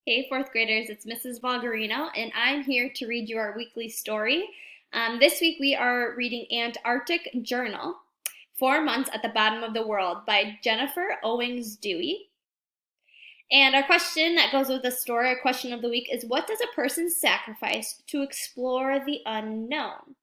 Hey, fourth graders, it's Mrs. Valgarino, and I'm here to read you our weekly story. This week we are reading Antarctic Journal, 4 Months at the Bottom of the World by Jennifer Owings Dewey. And our question that goes with the story, our question of the week is, what does a person sacrifice to explore the unknown?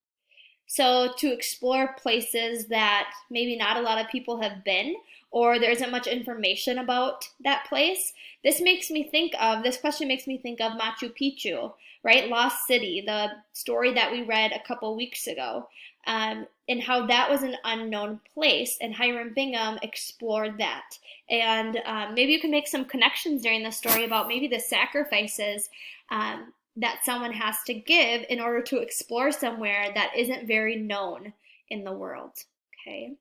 So to explore places that maybe not a lot of people have been, or there isn't much information about that place, this question makes me think of Machu Picchu, right? Lost City, the story that we read a couple weeks ago, and how that was an unknown place, and Hiram Bingham explored that. And maybe you can make some connections during the story about maybe the sacrifices that someone has to give in order to explore somewhere that isn't very known in the world. Okay.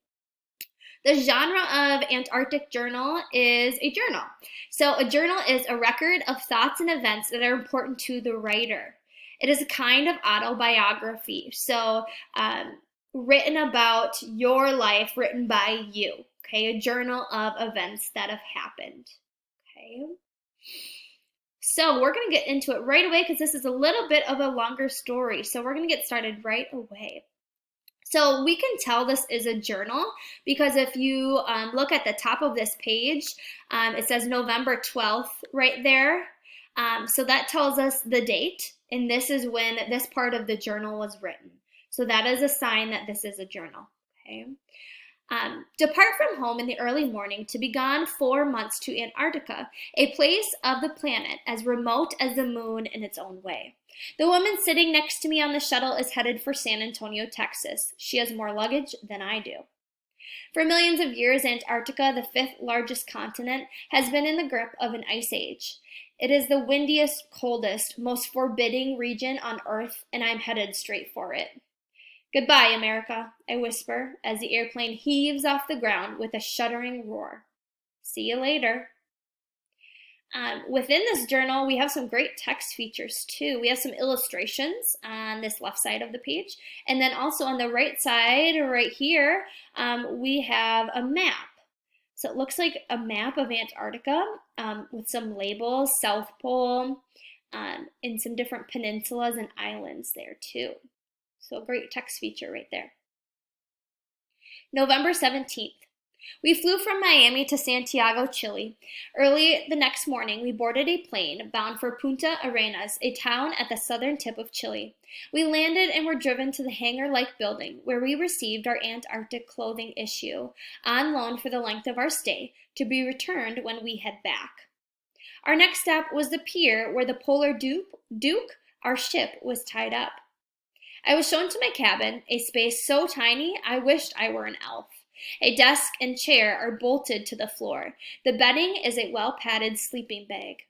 The genre of Antarctic Journal is a journal. So a journal is a record of thoughts and events that are important to the writer. It is a kind of autobiography. So written about your life, written by you. Okay, a journal of events that have happened. Okay. So we're going to get into it right away because this is a little bit of a longer story. So we're going to get started right away. So we can tell this is a journal because if you look at the top of this page, it says November 12th right there. So that tells us the date, and this is when this part of the journal was written. So that is a sign that this is a journal. Okay. Depart from home in the early morning to be gone 4 months to Antarctica, a place of the planet as remote as the moon in its own way. The woman sitting next to me on the shuttle is headed for San Antonio, Texas. She has more luggage than I do. For millions of years, Antarctica, the fifth largest continent, has been in the grip of an ice age. It is the windiest, coldest, most forbidding region on Earth, and I'm headed straight for it. Goodbye, America, I whisper as the airplane heaves off the ground with a shuddering roar. See you later. Within this journal, we have some great text features too. We have some illustrations on this left side of the page. And then also on the right side, right here, we have a map. So it looks like a map of Antarctica with some labels, South Pole, and some different peninsulas and islands there too. So a great text feature right there. November 17th. We flew from Miami to Santiago, Chile. Early the next morning, we boarded a plane bound for Punta Arenas, a town at the southern tip of Chile. We landed and were driven to the hangar-like building where we received our Antarctic clothing issue on loan for the length of our stay, to be returned when we head back. Our next stop was the pier where the Polar Duke, our ship, was tied up. I was shown to my cabin, a space so tiny I wished I were an elf. A desk and chair are bolted to the floor. The bedding is a well-padded sleeping bag.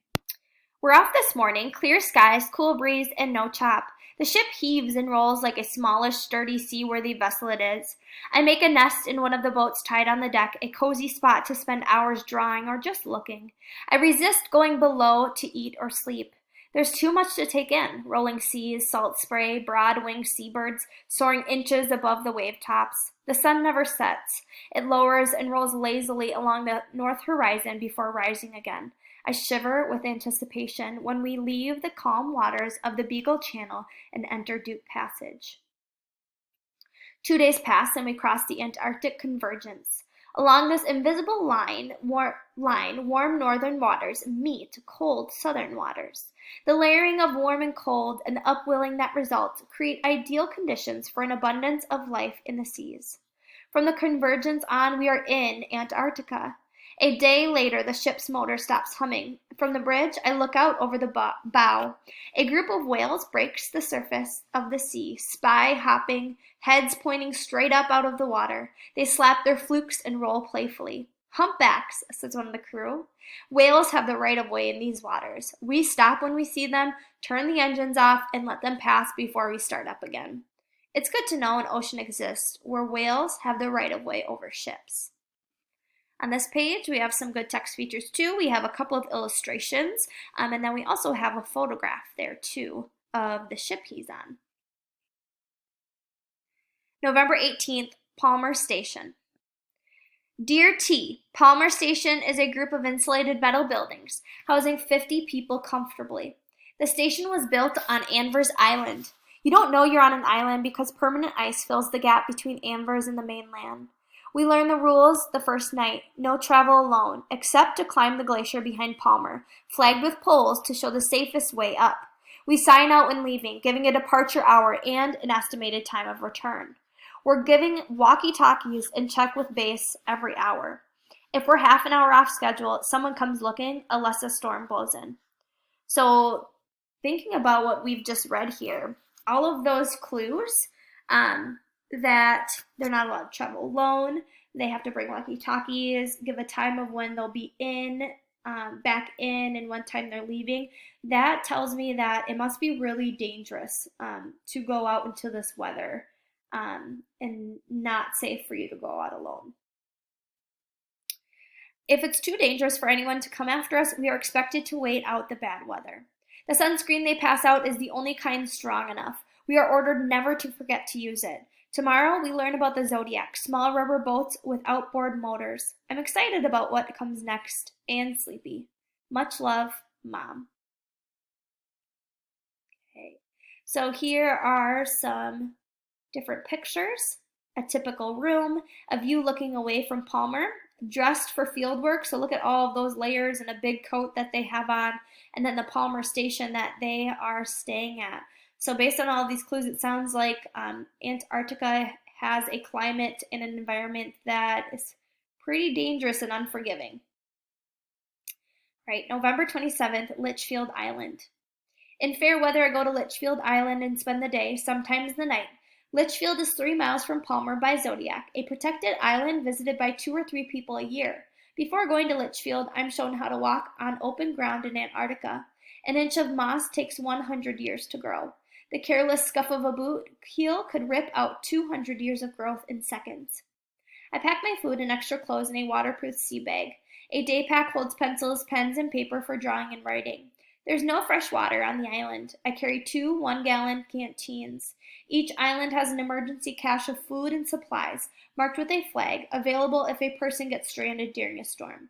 We're off this morning, clear skies, cool breeze, and no chop. The ship heaves and rolls like a smallish, sturdy, seaworthy vessel it is. I make a nest in one of the boats tied on the deck, a cozy spot to spend hours drawing or just looking. I resist going below to eat or sleep. There's too much to take in. Rolling seas, salt spray, broad-winged seabirds soaring inches above the wave tops. The sun never sets. It lowers and rolls lazily along the north horizon before rising again. I shiver with anticipation when we leave the calm waters of the Beagle Channel and enter Duke Passage. 2 days pass and we cross the Antarctic Convergence. Along this invisible line, warm northern waters meet cold southern waters. The layering of warm and cold and the upwelling that results create ideal conditions for an abundance of life in the seas. From the convergence on, we are in Antarctica. A day later, the ship's motor stops humming. From the bridge, I look out over the bow. A group of whales breaks the surface of the sea, spy-hopping, heads pointing straight up out of the water. They slap their flukes and roll playfully. Humpbacks, says one of the crew. Whales have the right of way in these waters. We stop when we see them, turn the engines off, and let them pass before we start up again. It's good to know an ocean exists where whales have the right of way over ships. On this page, we have some good text features too. We have a couple of illustrations, and then we also have a photograph there too of the ship he's on. November 18th, Palmer Station. Dear T, Palmer Station is a group of insulated metal buildings housing 50 people comfortably. The station was built on Anvers Island. You don't know you're on an island because permanent ice fills the gap between Anvers and the mainland. We learned the rules the first night. No travel alone, except to climb the glacier behind Palmer, flagged with poles to show the safest way up. We sign out when leaving, giving a departure hour and an estimated time of return. We're giving walkie-talkies and check with base every hour. If we're half an hour off schedule, someone comes looking unless a storm blows in. So thinking about what we've just read here, all of those clues, that they're not allowed to travel alone, they have to bring walkie-talkies, give a time of when they'll be back in, and what time they're leaving. That tells me that it must be really dangerous to go out into this weather, and not safe for you to go out alone. If it's too dangerous for anyone to come after us, we are expected to wait out the bad weather. The sunscreen they pass out is the only kind strong enough. We are ordered never to forget to use it. Tomorrow, we learn about the Zodiac, small rubber boats with outboard motors. I'm excited about what comes next, and sleepy. Much love, Mom. Okay, so here are some different pictures. A typical room, a view looking away from Palmer, dressed for field work. So look at all of those layers and a big coat that they have on, and then the Palmer station that they are staying at. So based on all of these clues, it sounds like Antarctica has a climate and an environment that is pretty dangerous and unforgiving. Right, November 27th, Litchfield Island. In fair weather, I go to Litchfield Island and spend the day, sometimes the night. Litchfield is 3 miles from Palmer by Zodiac, a protected island visited by 2 or 3 people a year. Before going to Litchfield, I'm shown how to walk on open ground in Antarctica. An inch of moss takes 100 years to grow. The careless scuff of a boot heel could rip out 200 years of growth in seconds. I pack my food and extra clothes in a waterproof sea bag. A day pack holds pencils, pens, and paper for drawing and writing. There's no fresh water on the island. I carry 2 one-gallon canteens. Each island has an emergency cache of food and supplies, marked with a flag, available if a person gets stranded during a storm.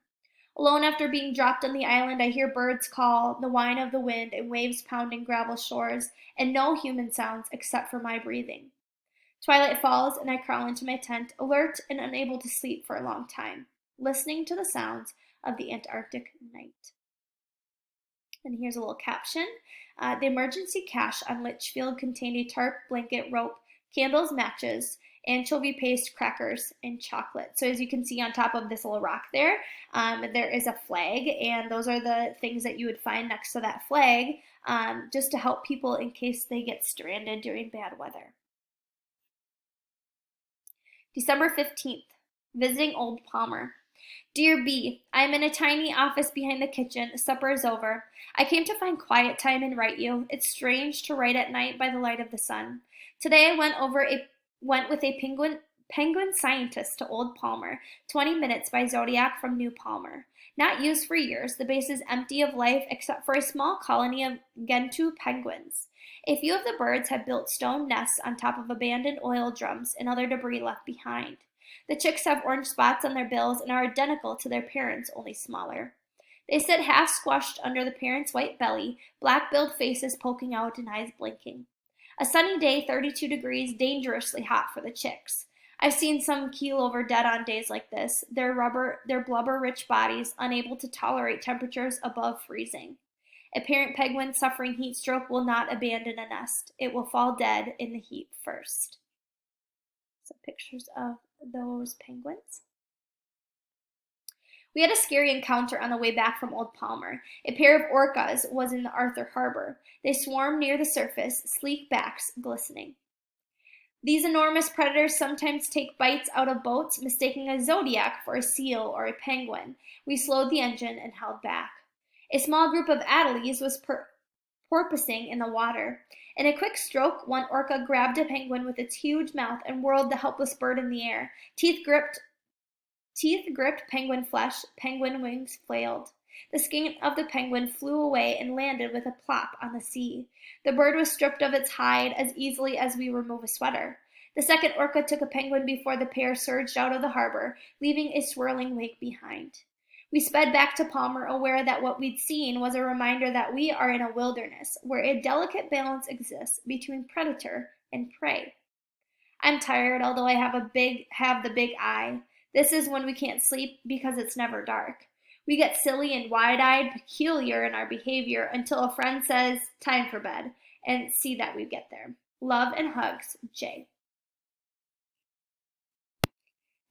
Alone after being dropped on the island, I hear birds call, the whine of the wind, and waves pounding gravel shores, and no human sounds except for my breathing. Twilight falls, and I crawl into my tent, alert and unable to sleep for a long time, listening to the sounds of the Antarctic night. And here's a little caption. The emergency cache on Litchfield contained a tarp, blanket, rope, candles, matches, anchovy paste, crackers, and chocolate. So as you can see on top of this little rock there is a flag, and those are the things that you would find next to that flag, just to help people in case they get stranded during bad weather. December 15th, visiting Old Palmer. Dear B, I am in a tiny office behind the kitchen. Supper is over. I came to find quiet time and write you. It's strange to write at night by the light of the sun. Today I went with a penguin scientist to Old Palmer, 20 minutes by Zodiac from New Palmer. Not used for years, the base is empty of life except for a small colony of Gentoo penguins. A few of the birds have built stone nests on top of abandoned oil drums and other debris left behind. The chicks have orange spots on their bills and are identical to their parents, only smaller. They sit half squashed under the parents' white belly, black-billed faces poking out and eyes blinking. A sunny day, 32 degrees, dangerously hot for the chicks. I've seen some keel over dead on days like this, their blubber-rich bodies unable to tolerate temperatures above freezing. A parent penguin suffering heat stroke will not abandon a nest. It will fall dead in the heat first. Some pictures of those penguins. We had a scary encounter on the way back from Old Palmer. A pair of orcas was in the Arthur Harbor. They swarmed near the surface, sleek backs glistening. These enormous predators sometimes take bites out of boats, mistaking a zodiac for a seal or a penguin. We slowed the engine and held back. A small group of adelies was porpoising in the water. In a quick stroke, one orca grabbed a penguin with its huge mouth and whirled the helpless bird in the air. Teeth gripped penguin flesh, penguin wings flailed. The skin of the penguin flew away and landed with a plop on the sea. The bird was stripped of its hide as easily as we remove a sweater. The second orca took a penguin before the pair surged out of the harbor, leaving a swirling wake behind. We sped back to Palmer, aware that what we'd seen was a reminder that we are in a wilderness where a delicate balance exists between predator and prey. I'm tired, although I have the big eye. This is when we can't sleep because it's never dark. We get silly and wide-eyed, peculiar in our behavior until a friend says, "Time for bed," and see that we get there. Love and hugs, Jay.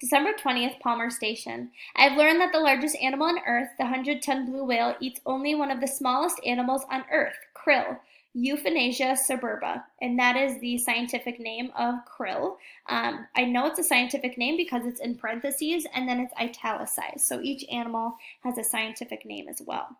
December 20th, Palmer Station. I've learned that the largest animal on Earth, the 100-ton blue whale, eats only one of the smallest animals on Earth, krill, Euthanasia suburba, and that is the scientific name of krill. I know it's a scientific name because it's in parentheses and then it's italicized, so each animal has a scientific name as well.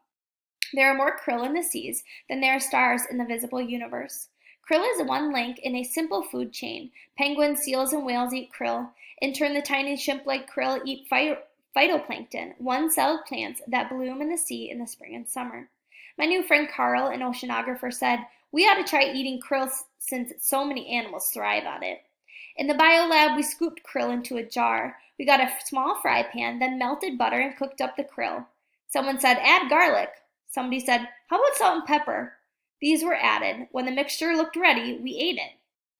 There are more krill in the seas than there are stars in the visible universe. Krill is one link in a simple food chain. Penguins, seals, and whales eat krill. In turn, the tiny shrimp-like krill eat phytoplankton, one-celled plants that bloom in the sea in the spring and summer. My new friend Carl, an oceanographer, said, "We ought to try eating krill since so many animals thrive on it." In the biolab, we scooped krill into a jar. We got a small fry pan, then melted butter and cooked up the krill. Someone said, "Add garlic." Somebody said, "How about salt and pepper?" These were added. When the mixture looked ready, we ate it.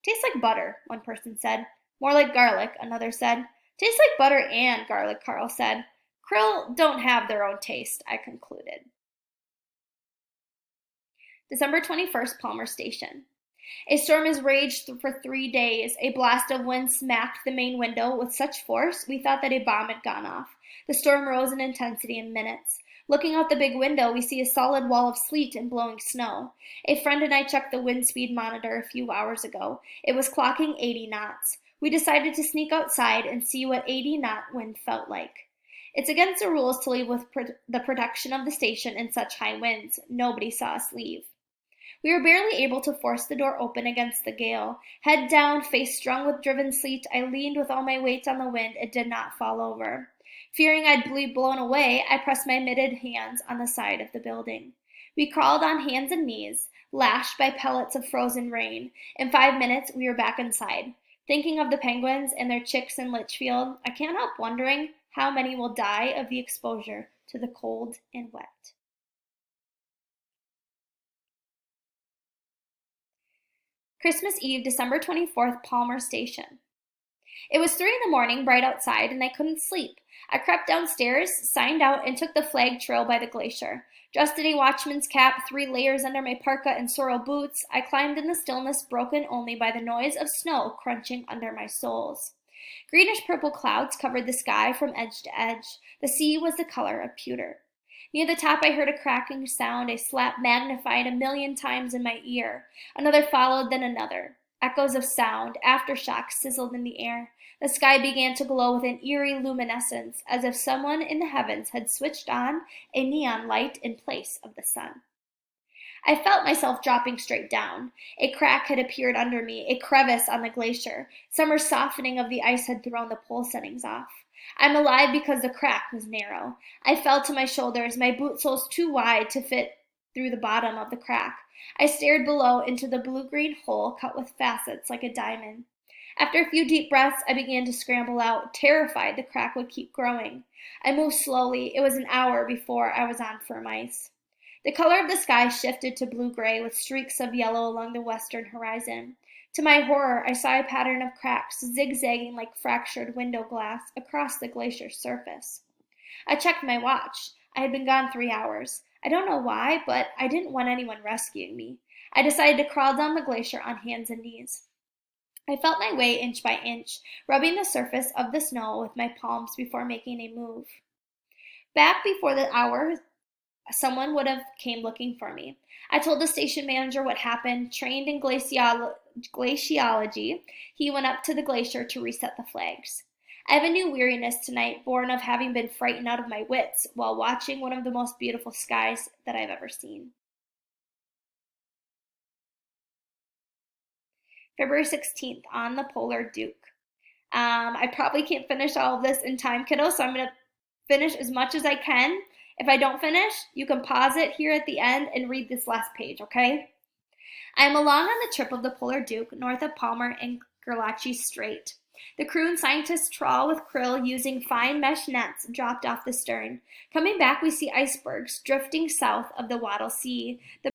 "Tastes like butter," one person said. "More like garlic," another said. "Tastes like butter and garlic," Carl said. Krill don't have their own taste, I concluded. December 21st, Palmer Station. A storm has raged for 3 days. A blast of wind smacked the main window with such force we thought that a bomb had gone off. The storm rose in intensity in minutes. Looking out the big window, we see a solid wall of sleet and blowing snow. A friend and I checked the wind speed monitor a few hours ago. It was clocking 80 knots. We decided to sneak outside and see what 80-knot wind felt like. It's against the rules to leave with the protection of the station in such high winds. Nobody saw us leave. We were barely able to force the door open against the gale. Head down, face strung with driven sleet, I leaned with all my weight on the wind and did not fall over. Fearing I'd be blown away, I pressed my mitted hands on the side of the building. We crawled on hands and knees, lashed by pellets of frozen rain. In 5 minutes, we were back inside. Thinking of the penguins and their chicks in Litchfield, I can't help wondering how many will die of the exposure to the cold and wet. Christmas Eve, December 24th, Palmer Station. It was 3 in the morning, bright outside, and I couldn't sleep. I crept downstairs, signed out, and took the flag trail by the glacier. Dressed in a watchman's cap, 3 layers under my parka and sorrel boots, I climbed in the stillness broken only by the noise of snow crunching under my soles. Greenish-purple clouds covered the sky from edge to edge. The sea was the color of pewter. Near the top I heard a cracking sound, a slap magnified 1,000,000 times in my ear. Another followed, then another. Echoes of sound, aftershocks sizzled in the air. The sky began to glow with an eerie luminescence, as if someone in the heavens had switched on a neon light in place of the sun. I felt myself dropping straight down. A crack had appeared under me, a crevice on the glacier. Summer softening of the ice had thrown the pole settings off. I'm alive because the crack was narrow. I fell to my shoulders, my boot soles too wide to fit through the bottom of the crack. I stared below into the blue-green hole cut with facets like a diamond. After a few deep breaths, I began to scramble out, terrified the crack would keep growing. I moved slowly. It was an hour before I was on firm ice. The color of the sky shifted to blue-gray with streaks of yellow along the western horizon. To my horror, I saw a pattern of cracks zigzagging like fractured window glass across the glacier's surface. I checked my watch. I had been gone 3 hours. I don't know why, but I didn't want anyone rescuing me. I decided to crawl down the glacier on hands and knees. I felt my way inch by inch, rubbing the surface of the snow with my palms before making a move. Back before the hour, someone would have came looking for me. I told the station manager what happened. Trained in glaciology, he went up to the glacier to reset the flags. I have a new weariness tonight, born of having been frightened out of my wits while watching one of the most beautiful skies that I've ever seen. February 16th, on the Polar Duke. I probably can't finish all of this in time, kiddo, so I'm going to finish as much as I can. If I don't finish, you can pause it here at the end and read this last page, okay? I am along on the trip of the Polar Duke, north of Palmer and Gerlache Strait. The crew and scientists trawl with krill using fine mesh nets dropped off the stern. Coming back, we see icebergs drifting south of the Weddell Sea. The